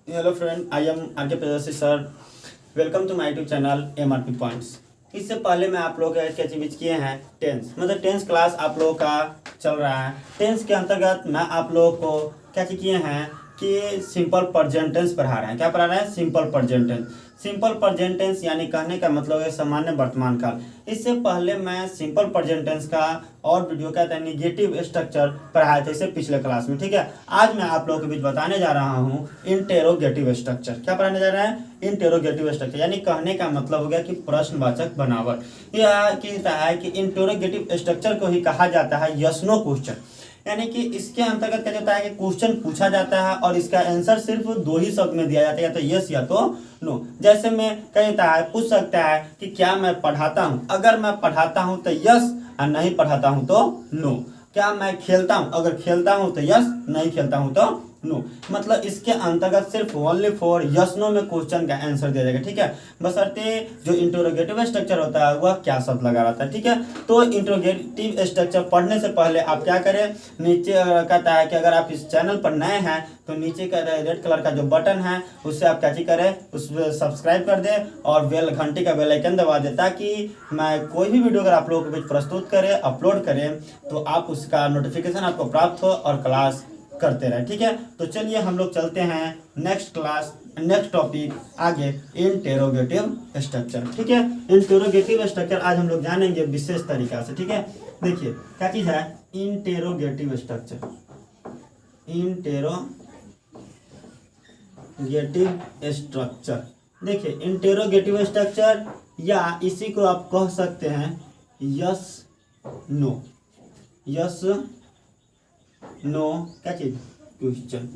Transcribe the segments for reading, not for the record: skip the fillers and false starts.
Hello friend, I am R K Prajasi sir. Welcome to my YouTube channel MRP points. इससे पहले मैं आप लोगों के क्या चीज़ किए हैं, टेंस मतलब टेंस क्लास आप लोगों का चल रहा है। टेंस के अंतर्गत मैं आप लोगों को क्या चीज़ किए हैं कि सिंपल प्रेजेंट टेंस पढ़ा रहे हैं। क्या पढ़ा रहे हैं? Simple present tense. Simple present tense यानी कहने का मतलब है सामान्य वर्तमान काल। इससे पहले मैं सिंपल प्रेजेंट टेंस का और वीडियो क्या था नेगेटिव स्ट्रक्चर पढ़ाए थे इसे पिछले क्लास में। ठीक है, आज मैं आप लोगों के बीच बताने जा रहा हूँ इंटेरोगेटिव स्ट्रक्चर। क्या पढ़ाने जा रहे हैं? इंटेरोगेटिव स्ट्रक्चर यानी कहने का मतलब हो गया कि प्रश्नवाचक बनावट। यह कहता है कि इंटेरोगेटिव स्ट्रक्चर को ही कहा जाता है यस नो क्वेश्चन, यानी कि इसके अंतर्गत क्या होता है कि क्वेश्चन पूछा जाता है और इसका आंसर सिर्फ दो ही शब्द में दिया जाता है, या तो यस या तो नो। जैसे मैं कहता है पूछ सकता है कि क्या मैं पढ़ाता हूँ, अगर मैं पढ़ाता हूँ तो यस और नहीं पढ़ाता हूँ तो नो। क्या मैं खेलता हूँ, अगर खेलता हूँ तो यस, नहीं खेलता हूँ तो नो। मतलब इसके अंतर्गत सिर्फ ओनली फॉर यस नो में क्वेश्चन का आंसर दिया जाएगा। ठीक है, बशर्ते जो इंटरोगेटिव स्ट्रक्चर होता है वह क्या शब्द लगा रहता है। ठीक है, तो इंटरोगेटिव स्ट्रक्चर पढ़ने से पहले आप क्या करें, नीचे कहता है कि अगर आप इस चैनल पर नए हैं तो नीचे का रेड कलर का जो बटन है उससे आप क्या चीज करें, उस पर सब्सक्राइब कर दें और बेल घंटी का बेल आइकन दबा दें, ताकि मैं कोई भी वीडियो अगर आप लोगों के बीच प्रस्तुत करें, अपलोड करें तो आप उसका नोटिफिकेशन आपको प्राप्त हो और क्लास करते रहे। ठीक है, तो चलिए हम लोग चलते हैं नेक्स्ट क्लास, नेक्स्ट टॉपिक आगे, इंटेरोगेटिव स्ट्रक्चर। ठीक है, इंटेरोगेटिव स्ट्रक्चर आज हम लोग जानेंगे विशेष तरीका से। ठीक है, देखिए क्या चीज है इंटेरोगेटिव स्ट्रक्चर। इंटेरोगेटिव स्ट्रक्चर, देखिए इंटेरोगेटिव स्ट्रक्चर या इसी को आप कह सकते हैं यस नो। यस नो क्या चीज? क्वेश्चन।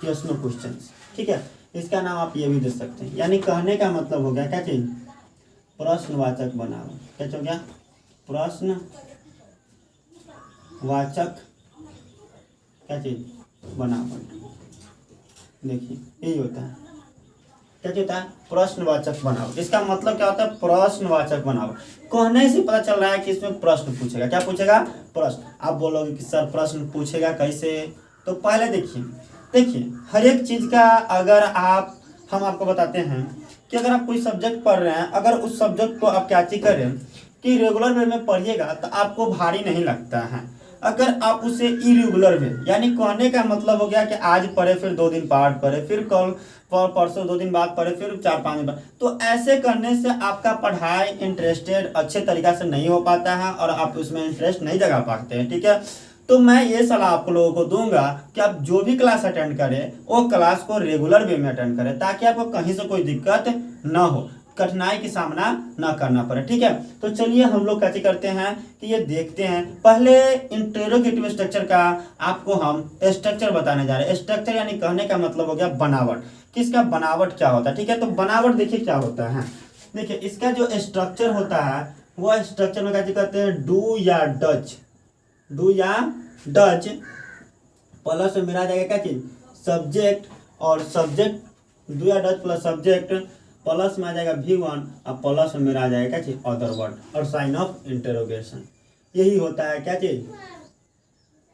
Yes no question. ठीक है, इसका नाम आप ये भी दे सकते हैं, यानी कहने का मतलब हो गया क्या चीज? प्रश्नवाचक बनावट। क्या हो गया? प्रश्नवाचक क्या चीज? बनावट। देखिए यही होता है, क्या होता है? प्रश्नवाचक बनावट। इसका मतलब क्या होता है? प्रश्नवाचक बनावट। कहने से पता चल रहा है कि इसमें प्रश्न पूछेगा। क्या पूछेगा? प्रश्न। आप बोलोगे कि सर प्रश्न पूछेगा कैसे, तो पहले देखिए हर एक चीज का अगर हम आपको बताते हैं कि अगर आप कोई सब्जेक्ट पढ़ रहे हैं, अगर उस सब्जेक्ट को आप क्या चीज करें कि रेगुलर वे में पढ़िएगा तो आपको भारी नहीं लगता है। अगर आप उसे इरेगुलर वे, यानी कहने का मतलब हो गया कि आज पढ़े फिर 2 दिन बाद पढ़े, फिर कल परसों 2 दिन बाद पढ़े, फिर 4-5 दिन बाद, तो ऐसे करने से आपका पढ़ाई इंटरेस्टेड अच्छे तरीका से नहीं हो पाता है और आप उसमें इंटरेस्ट नहीं जगा पाते हैं। ठीक है, तो मैं ये सलाह आप लोगों को दूंगा कि आप जो भी क्लास अटेंड करें वो क्लास को रेगुलर वे में अटेंड करें, ताकि आपको कहीं से कोई दिक्कत ना हो, कठिनाई की सामना ना करना पड़े। ठीक है, तो चलिए हम लोग क्या करते हैं कि ये देखते हैं। पहले इंटेरोगेटिव स्ट्रक्चर का आपको हम स्ट्रक्चर बताने जा रहे हैं। स्ट्रक्चर यानी कहने का मतलब हो गया बनावट। किसका बनावट क्या होता है? ठीक है, तो बनावट देखिए क्या होता है। देखिए इसका जो स्ट्रक्चर होता है वह स्ट्रक्चर में क्या कहते हैं, डू या डज। डू या डज प्लस में मिला जाएगा क्या चीज? सब्जेक्ट, और सब्जेक्ट डू या डज प्लस सब्जेक्ट प्लस में आ जाएगा V1 और प्लस में मेरा आ जाएगा क्या चीज? अदर वर्ड और साइन ऑफ इंटेरोगेशन। यही होता है क्या चीज?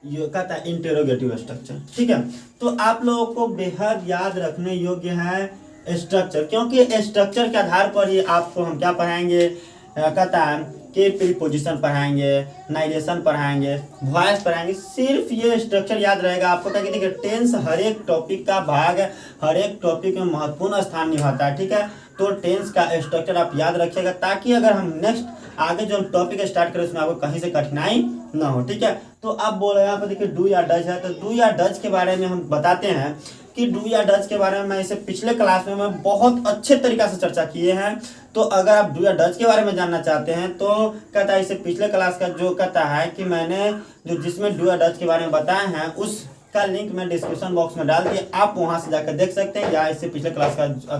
ये कहता है इंटेरोगेटिव स्ट्रक्चर। ठीक है, तो आप लोगों को बेहद याद रखने योग्य है स्ट्रक्चर, क्योंकि स्ट्रक्चर के आधार पर ही आपको हम क्या पढ़ाएंगे, कहता है कि प्रीपोजिशन पढ़ाएंगे, नाइरेशन पढ़ाएंगे, वॉइस पढ़ाएंगे। सिर्फ ये स्ट्रक्चर याद रहेगा आपको, ताकि देखिए टेंस हर एक टॉपिक का भाग है, हर एक टॉपिक में महत्वपूर्ण स्थान निभाता है। ठीक है, तो टेंस का स्ट्रक्चर आप याद रखिएगा, ताकि अगर हम नेक्स्ट आगे जो टॉपिक स्टार्ट करें उसमें आपको कहीं से कठिनाई ना हो। ठीक है, तो अब बोल रहे हैं यहाँ पर देखिए डू या डज है, तो डू या डज के बारे में हम बताते हैं कि डू या डज के बारे में मैं इसे पिछले क्लास में मैं बहुत अच्छे तरीका से चर्चा किए हैं। तो अगर आप डू या डज के बारे में जानना चाहते हैं तो कहता है इसे पिछले क्लास का जो कहता है कि मैंने जो जिसमें डू या डज के बारे में बताए हैं उसका लिंक मैं डिस्क्रिप्शन बॉक्स में डाल दिया, आप वहां से जाकर देख सकते हैं, या इससे पिछले क्लास का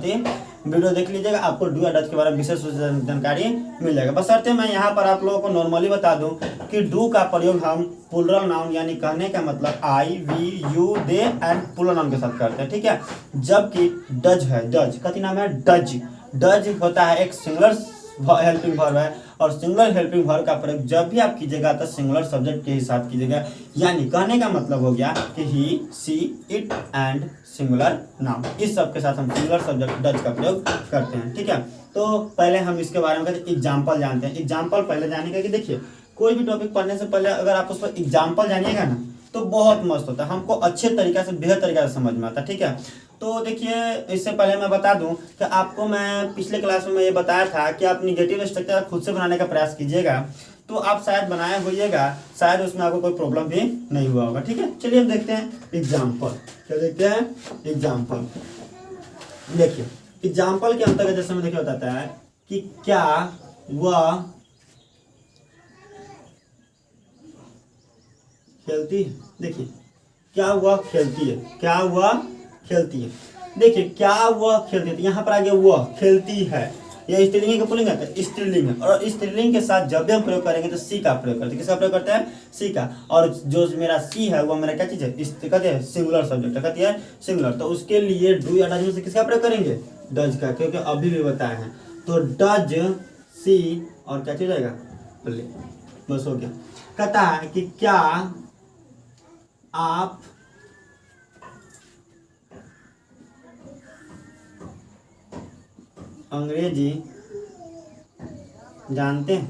वीडियो देख लीजिएगा, आपको डू या डज के बारे में विशेष जानकारी मिल जाएगा। बशर्ते मैं यहाँ पर आप लोगों को नॉर्मली बता दूं कि डू का प्रयोग हम प्लूरल नाउन यानी कहने का मतलब I, we, you, they and plural noun के साथ करते हैं। ठीक है, जबकि डज है, डज कथी नाम है? डज। डज होता है एक सिंगुलर हेल्पिंग वर्ब है और सिंगुलर हेल्पिंग वर्ब का प्रयोग जब भी आप कीजिएगा तो सिंगुलर सब्जेक्ट के ही साथ कीजिएगा। यानी कहने का मतलब हो गया कि ही, सी, इट एंड सिंगुलर नाउन, इस सब के साथ हम सिंगुलर सब्जेक्ट डज का प्रयोग करते हैं। ठीक है, तो पहले हम इसके बारे में एग्जाम्पल जानते हैं। एग्जाम्पल पहले जानेगा कि देखिए कोई भी टॉपिक पढ़ने से पहले अगर आप उस पर एग्जाम्पल जानिएगा ना तो बहुत मस्त होता है, हमको अच्छे तरीके से बेहतर तरीके से समझ में आता है। ठीक है, तो देखिए इससे पहले मैं बता दूं कि आपको मैं पिछले क्लास में ये बताया था कि आप निगेटिव स्ट्रक्चर खुद से बनाने का प्रयास कीजिएगा, तो आप शायद बनाए होइएगा, शायद उसमें आपको कोई प्रॉब्लम भी नहीं हुआ होगा। ठीक है, चलिए हम देखते हैं एग्जाम्पल। क्या देखते हैं? एग्जाम्पल। देखिए एग्जाम्पल के अंतर्गत जैसे मैं देखिए बताता है कि क्या वह खेलती है। देखिए क्या वह खेलती है, क्या वह खेलती है। देखिए क्या वह खेलती है, तो यहाँ पर आगे वह खेलती है, यह स्त्रीलिंग का पुल्लिंग है, स्त्रीलिंग है, और स्त्रीलिंग के साथ जब भी हम प्रयोग करेंगे तो सी का प्रयोग करते हैं। किसका प्रयोग करते हैं? सी का। और जो मेरा सी है वो मेरा क्या चीज है? कहते हैं सिंगुलर सब्जेक्ट है, कहती है सिंगुलर। तो उसके लिए डू या डज में से किसका प्रयोग करेंगे? डज का, क्योंकि अभी भी बताए हैं। तो डज सी और क्या चीज आएगा? प्ले। बस हो गया। कहता है कि क्या आप अंग्रेजी जानते हैं?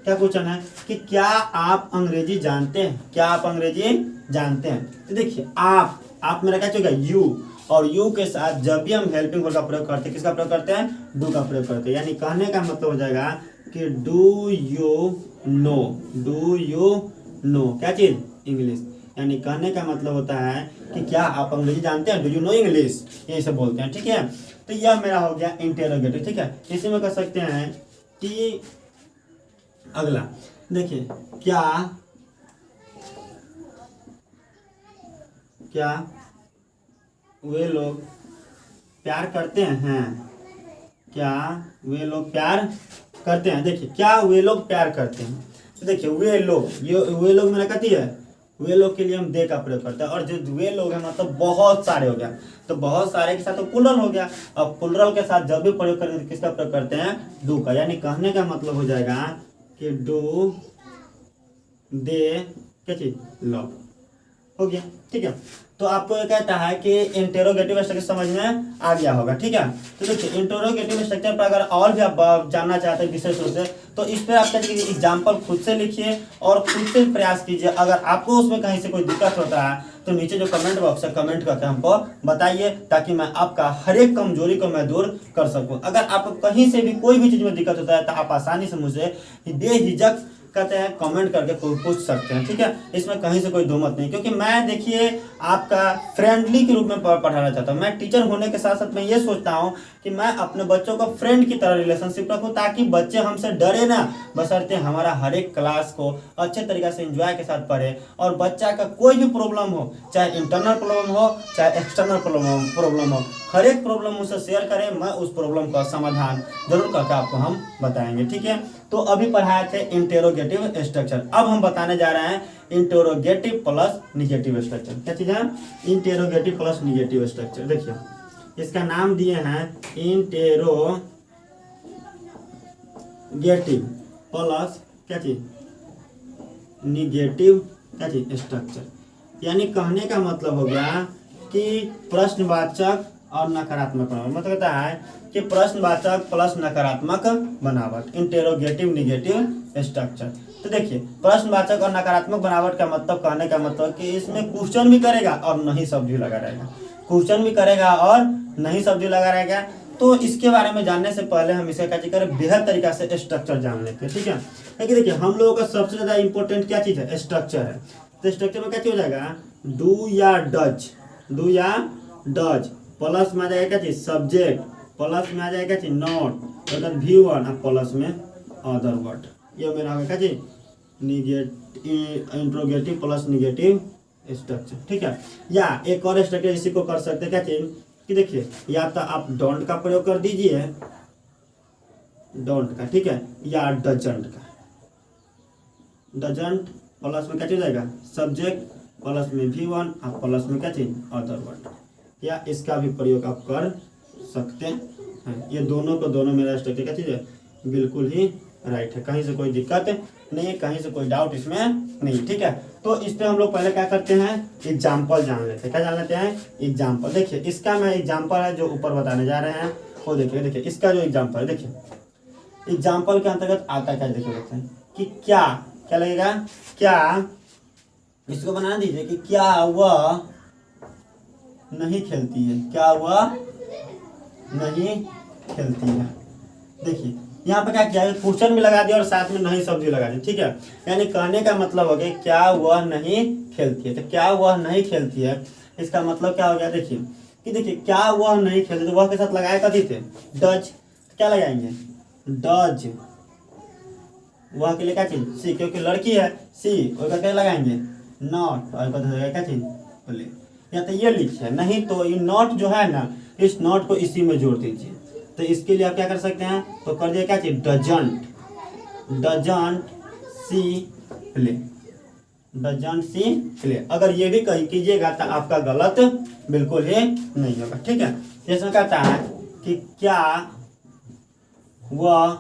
क्या क्वेश्चन है कि क्या आप अंग्रेजी जानते हैं? क्या आप अंग्रेजी जानते हैं? तो देखिए आप मेरा क्या चाहिए? यू, और यू के साथ जब भी हम हेल्पिंग वर्ब का प्रयोग करते हैं, किसका प्रयोग करते हैं? डू का प्रयोग करते हैं। यानी कहने का मतलब हो जाएगा कि do you know, do you know क्या चीज? इंग्लिश। यानी कहने का मतलब होता है कि क्या आप अंग्रेजी जानते हैं? डू यू नो इंग्लिश, यही सब बोलते हैं। ठीक है, तो यह मेरा हो गया इंटेरोगेटिव। ठीक है, इसी में कह सकते हैं कि अगला देखिए क्या वे लोग प्यार करते हैं? क्या वे लोग प्यार करते हैं? देखिए क्या वे लोग प्यार करते हैं, तो देखिए वे लोग, ये वे लोग मेरा कहती है, वे लोग के लिए हम दे का प्रयोग करते हैं। और जो वे लोग हैं मतलब बहुत सारे हो गया, तो बहुत सारे के साथ तो प्लुरल हो गया। अब प्लुरल के साथ जब भी प्रयोग करेंगे तो किसका प्रयोग करते हैं? डू का। यानी कहने का मतलब हो जाएगा कि डू दे क्या चीज? लव। हो गया। ठीक है, तो आपको ये कहता है कि इंटेरोगेटिव स्ट्रक्चर समझ में आ गया होगा। ठीक है, तो देखिए इंटेरोगेटिव स्ट्रक्चर पर अगर और भी आप जानना चाहते हैं विशेष रूप से, तो इस पर आप कहते हैं एग्जाम्पल खुद से लिखिए और खुद से प्रयास कीजिए। अगर आपको उसमें कहीं से कोई दिक्कत होता है तो नीचे जो कमेंट बॉक्स है कमेंट करके हमको बताइए, ताकि मैं आपका हर एक कमजोरी को मैं दूर कर सकूं। अगर आपको कहीं से भी कोई भी चीज में दिक्कत होता है तो आप आसानी से मुझे बेझिझक कहते हैं कमेंट करके पूछ सकते हैं। ठीक है, इसमें कहीं से कोई दो मत नहीं, क्योंकि मैं देखिए आपका फ्रेंडली के रूप में पढ़ाना चाहता हूँ। मैं टीचर होने के साथ साथ मैं ये सोचता हूँ कि मैं अपने बच्चों को फ्रेंड की तरह रिलेशनशिप रखूँ, ताकि बच्चे हमसे डरे ना, बशर्ते हमारा हर एक क्लास को अच्छे तरीके से एंजॉय के साथ पढ़े। और बच्चा का कोई भी प्रॉब्लम हो, चाहे इंटरनल प्रॉब्लम हो चाहे एक्सटर्नल प्रॉब्लम हो, हर एक प्रॉब्लम मुझसे शेयर करें, मैं उस प्रॉब्लम का समाधान जरूर करके आपको हम बताएंगे। ठीक है, तो अभी पढ़ाए थे इंटेरोगेटिव स्ट्रक्चर, अब हम बताने जा रहे हैं इंटेरोगेटिव प्लस निगेटिव स्ट्रक्चर। क्या चीज है? Interrogative plus negative structure. देखिए इसका नाम दिए हैं इंटेरोगेटिव प्लस क्या चीज? निगेटिव क्या चीज? स्ट्रक्चर। यानी कहने का मतलब हो गया कि प्रश्नवाचक और नकारात्मक बनावट, मतलब कहता है कि प्रश्नवाचक प्लस नकारात्मक बनावट, इंटेरोगेटिव निगेटिव स्ट्रक्चर। तो देखिए प्रश्नवाचक और नकारात्मक बनावट का मतलब, कहने का मतलब कि इसमें क्वेश्चन भी करेगा और नहीं शब्द भी लगा रहेगा, क्वेश्चन भी करेगा और नहीं शब्द भी लगा रहेगा। तो इसके बारे में जानने से पहले हम इसे क्या करें? बेहद तरीका से स्ट्रक्चर जान लेते हैं। ठीक है, लेकिन देखिए हम लोगों का सबसे ज्यादा इंपॉर्टेंट क्या चीज है? स्ट्रक्चर है। तो स्ट्रक्चर में क्या चीज हो जाएगा? डू या डज, डू या डज, प्लस में आ जाएगा क्या चीज? सब्जेक्ट, प्लस में आ जाएगा क्या चीज? नोट, मतलब V1 और प्लस में अदर वर्ड। ये मेरा होगा क्या चीज? Interrogative plus negative structure. ठीक है, या एक और स्ट्रक्चर इसी को कर सकते हैं क्या चीज कि देखिए, या तो आप डोंट का प्रयोग कर दीजिए, डोंट का, ठीक है, या डजंट का। डजंट प्लस में क्या चीज आएगा? सब्जेक्ट, प्लस में V1 और प्लस में क्या चीज? Other word. या इसका भी प्रयोग आप कर सकते हैं। ये दोनों को दोनों मेरा स्ट्रक्चर क्या चीज है? बिल्कुल ही राइट है, कहीं से कोई दिक्कत नहीं है, कहीं से कोई डाउट इसमें नहीं। ठीक है, तो इस पे हम लोग पहले क्या करते हैं, एग्जाम्पल जान लेते हैं। क्या जान लेते हैं, एग्जाम्पल। देखिए इसका मैं एग्जाम्पल है जो ऊपर बताने जा रहे हैं वो देखिए। देखिए इसका जो एग्जाम्पल है, देखिए एग्जाम्पल के अंतर्गत आता क्या, देखिए देखते हैं कि क्या क्या लगेगा, क्या इसको बना दीजिए कि क्या वह नहीं खेलती है, क्या वह नहीं खेलती है। देखिए यहाँ पे क्या किया है, क्वेश्चन भी लगा दिया और साथ में नहीं शब्द भी लगा दिया। ठीक है, यानी कहने का मतलब हो गया क्या वह नहीं खेलती है। तो क्या वह नहीं खेलती है, इसका मतलब क्या हो गया, देखिए कि देखिए क्या वह नहीं खेलती, तो वह के साथ लगाए कथी थे, डज। क्या लगाएंगे, डज। वह के लिए क्या चीज, सी, क्योंकि लड़की है, सी। और क्या लगाएंगे, नॉट। और क्या चीज, बोलिए, या तो ये लिखिए, नहीं तो ये नॉट जो है ना, इस नॉट को इसी में जोड़ दीजिए। तो इसके लिए आप क्या कर सकते हैं, तो कर दिया क्या चीज, doesn't, doesn't C play, doesn't C play. अगर ये भी कहीं कीजिएगा तो आपका गलत बिल्कुल ही नहीं होगा। ठीक है, इसमें कहता है कि क्या वह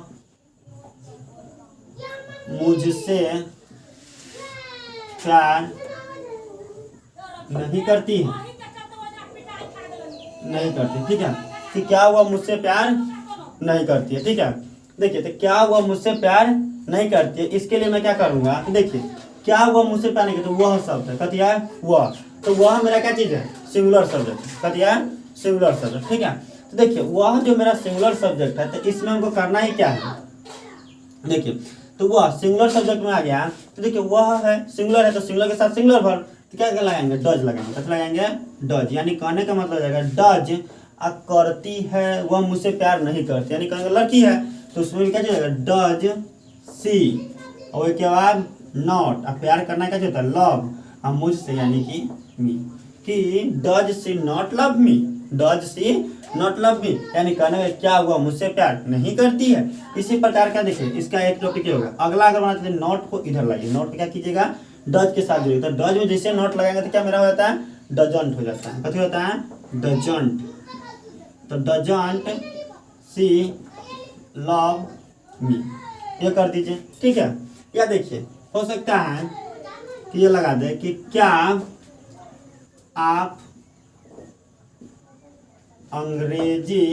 मुझसे प्यार नहीं करती है, नहीं करती। ठीक है, कि क्या वह मुझसे प्यार नहीं करती है। ठीक है, देखिए तो क्या वह मुझसे प्यार नहीं करती है, इसके लिए मैं क्या करूंगा, देखिए क्या वह मुझसे प्यार नहीं करती, वह शब्द है, कथिया है वह। तो वह मेरा क्या चीज है, सिंगुलर सब्जेक्ट, कथिया है सिंगुलर सब्जेक्ट। ठीक है, तो देखिए वह जो मेरा सिंगुलर सब्जेक्ट है, तो इसमें हमको करना ही क्या है, देखिए तो वह सिंगुलर सब्जेक्ट में आ गया। तो देखिए वह है सिंगुलर है, तो सिंगुलर के साथ सिंगुलर वर्ब, तो क्या लगाएंगे, डज लगाएंगे। कैसे लगाएंगे, डज। यानी कहने का मतलब जाएगा डज करती है, वह मुझसे प्यार नहीं करती, यानी कहेंगे लड़की है, तो उसमें भी क्या जाएगा, डज सी। और उसके बाद नॉट, अब प्यार करना क्या होता है, लव। हम मुझसे यानी कि मी, कि does she not love me, does she not love me, यानी कहने का क्या हुआ, मुझसे प्यार नहीं करती है। इसी प्रकार का देखिए इसका एक टॉपिक होगा। अगला अगर बनाते हैं, नॉट को इधर लाइए, नॉट को क्या कीजिएगा, डज के साथ जोड़िए। तो डज में जैसे नॉट लगाएंगे तो क्या मेरा हो जाता है, डजंट हो जाता है। कथी होता है, डजंट। तो डजंट सी लव मी, ये कर दीजिए। ठीक है, या देखिए हो सकता है कि ये लगा दे कि क्या आप अंग्रेजी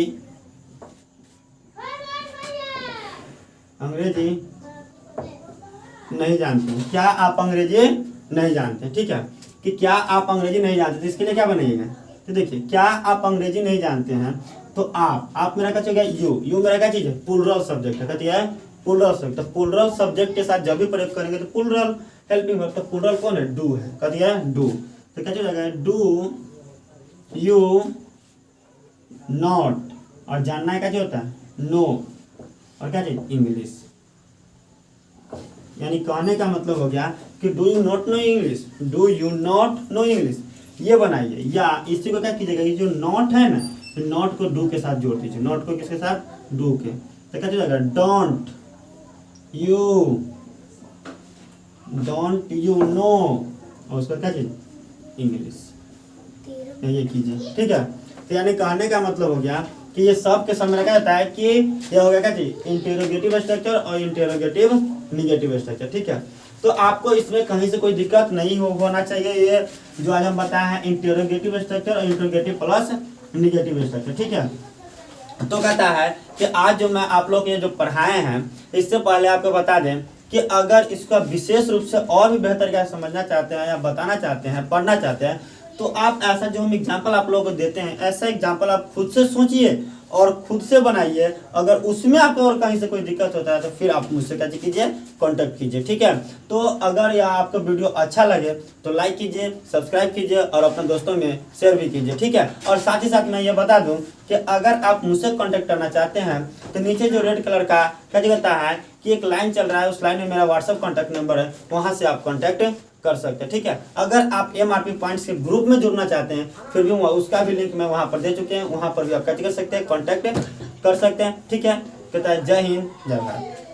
नहीं जानते हैं, क्या आप अंग्रेजी नहीं जानते। ठीक है, कि क्या आप अंग्रेजी नहीं जानते, तो इसके लिए क्या बनाइएगा, तो देखिए क्या आप अंग्रेजी नहीं जानते हैं, तो आप मेरा क्या चाहिए, यू मेरा क्या चीज है, प्लूरल सब्जेक्ट है, कहती है प्लूरल सब्जेक्ट। तो प्लूरल सब्जेक्ट के साथ जब भी प्रयोग करेंगे तो प्लूरल हेल्पिंग वर्ब, तो प्लूरल कौन है, डू है, कहती है डू। तो क्या चीज है, डू यू नॉट, और जानना है क्या चीज होता है, नो। और क्या चीज, इंग्लिश। यानी कहने का मतलब हो गया कि do you not know English, do you not know English, ये बनाइए। या इसी को क्या कीजिएगा, ये जो नॉट है ना, नॉट को डू के साथ जोड़ दीजिए, नॉट को किसके साथ, डू के। तो क्या चीज, डोंट यू नो, और उसका क्या चीज, इंग्लिश, ये कीजिए। ठीक है, तो यानी कहने का मतलब हो गया कि ये सब के समय क्या होता है कि ये हो गया क्या चीज, इंटेरोगेटिव स्ट्रक्चर और इंटेरोगेटिव निगेटिव स्ट्रक्चर। ठीक है, तो आपको इसमें कहीं से कोई दिक्कत नहीं होना चाहिए। ये जो आज हम बताए हैं इंटेरोगेटिव स्ट्रक्चर और इंटेरोगेटिव प्लस निगेटिव स्ट्रक्चर। ठीक है, तो कहता है कि आज जो मैं आप लोग ये जो पढ़ाए हैं, इससे पहले आपको बता दें कि अगर इसका विशेष रूप से और भी बेहतर क्या समझना चाहते हैं या बताना चाहते हैं, पढ़ना चाहते हैं, तो आप ऐसा जो हम एग्जाम्पल आप लोगों को देते हैं, ऐसा एग्जाम्पल आप खुद से सोचिए और खुद से बनाइए। अगर उसमें आपको और कहीं से कोई दिक्कत होता है तो फिर आप मुझसे क्या कीजिए, कांटेक्ट कीजिए। ठीक है, तो अगर यह आपको वीडियो अच्छा लगे तो लाइक कीजिए, सब्सक्राइब कीजिए और अपने दोस्तों में शेयर भी कीजिए। ठीक है, और साथ ही साथ मैं ये बता दूं कि अगर आप मुझसे कांटेक्ट करना चाहते हैं तो नीचे जो रेड कलर का क्या दिखता है कि एक लाइन चल रहा है, उस लाइन में मेरा व्हाट्सएप कॉन्टैक्ट नंबर है, वहाँ से आप कॉन्टैक्ट कर सकते हैं। ठीक है, अगर आप MRP पॉइंट्स के ग्रुप में जुड़ना चाहते हैं फिर भी उसका भी लिंक मैं वहाँ पर दे चुके हैं, वहाँ पर भी आप क्या कर सकते हैं, कॉन्टैक्ट कर सकते हैं। ठीक है, कहता है जय हिंद जय भारत।